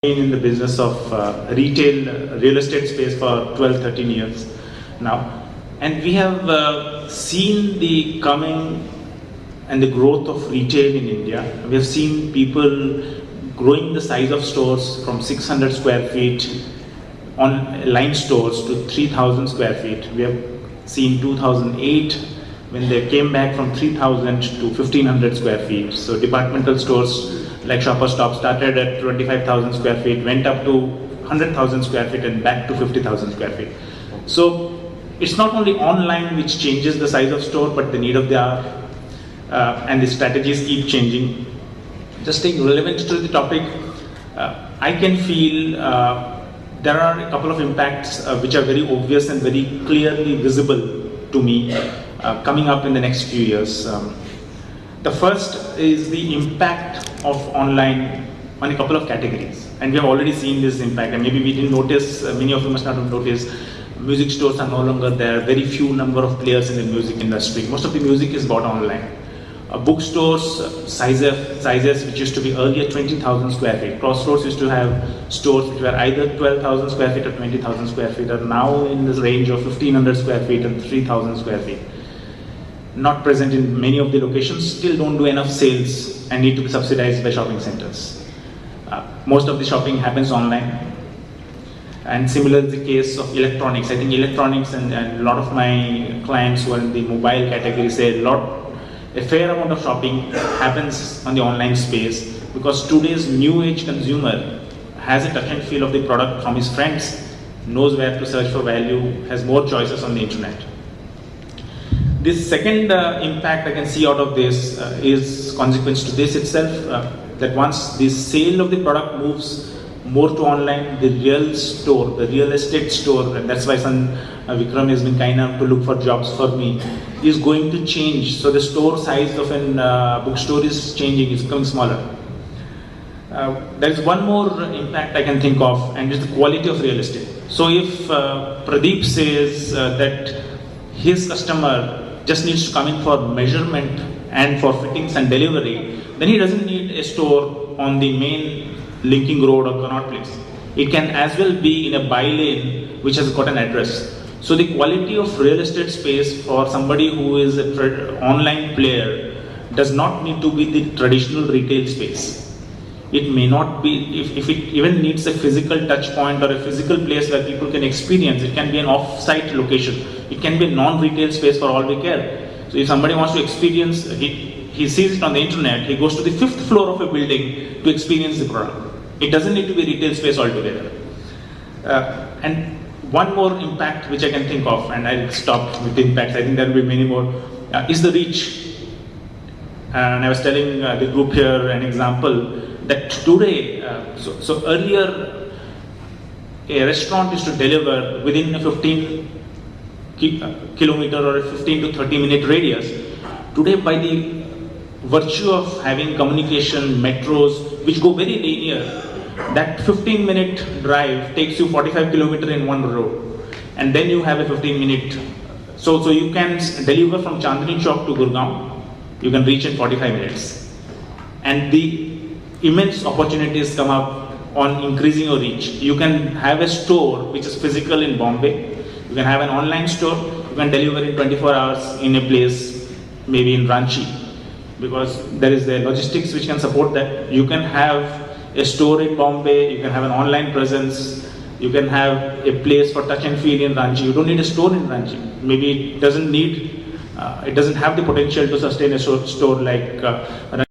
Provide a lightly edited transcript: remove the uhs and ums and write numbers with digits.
been in the business of retail real estate space for 12-13 years now, and we have seen the coming and the growth of retail in India. We have seen people growing the size of stores from 600 square feet online stores to 3,000 square feet. We have seen 2008 when they came back from 3,000 to 1,500 square feet. So departmental stores like Shoppers Stop started at 25,000 square feet, went up to 100,000 square feet and back to 50,000 square feet. So it's not only online which changes the size of store, but the need of the hour and the strategies keep changing. Just staying relevant to the topic, I can feel there are a couple of impacts which are very obvious and very clearly visible to me coming up in the next few years. The first is the impact of online on a couple of categories, and we have already seen this impact, and maybe we didn't notice, many of you must not have noticed, music stores are no longer there, very few number of players in the music industry. Most of the music is bought online. Bookstores, sizes which used to be earlier 20,000 square feet. Crossroads used to have stores which were either 12,000 square feet or 20,000 square feet, are now in this range of 1,500 square feet and 3,000 square feet. Not present in many of the locations, still don't do enough sales and need to be subsidized by shopping centers. Most of the shopping happens online. And similar is the case of electronics. I think electronics and a lot of my clients who are in the mobile category say a fair amount of shopping happens on the online space, because today's new age consumer has a touch and feel of the product from his friends, knows where to search for value, has more choices on the internet. This second impact I can see out of this is consequence to this itself, that once the sale of the product moves more to online, the real store, the real estate store, and that's why Vikram has been kind enough to look for jobs for me, is going to change. So the store size of a bookstore is changing, it's becoming smaller. There is one more impact I can think of, and it's the quality of real estate. So if Pradeep says that his customer just needs to come in for measurement and for fittings and delivery, then he doesn't need a store on the main linking road or Connaught Place. It can as well be in a by lane which has got an address. So the quality of real estate space for somebody who is an online player does not need to be the traditional retail space. It may not be, if it even needs a physical touch point or a physical place where people can experience, it can be an off-site location. It can be a non-retail space for all we care. So if somebody wants to experience, he sees it on the internet, he goes to the 5th floor of a building to experience the product. It doesn't need to be retail space altogether. And one more impact which I can think of, and I'll stop with impacts, I think there will be many more, is the reach. And I was telling the group here an example that today, so earlier a restaurant used to deliver within a 15 kilometer or a 15 to 30 minute radius. Today, by the virtue of having communication, metros, which go very linear, that 15-minute drive takes you 45 kilometers in one road, and then you have a 15-minute. So you can deliver from Chandni Chowk to Gurgaon, you can reach in 45 minutes. And the immense opportunities come up on increasing your reach. You can have a store which is physical in Bombay, you can have an online store, you can deliver in 24 hours in a place, maybe in Ranchi, because there is the logistics which can support that. You can have a store in Bombay, you can have an online presence, you can have a place for touch and feel in Ranchi. You don't need a store in Ranchi. Maybe it doesn't have the potential to sustain a store like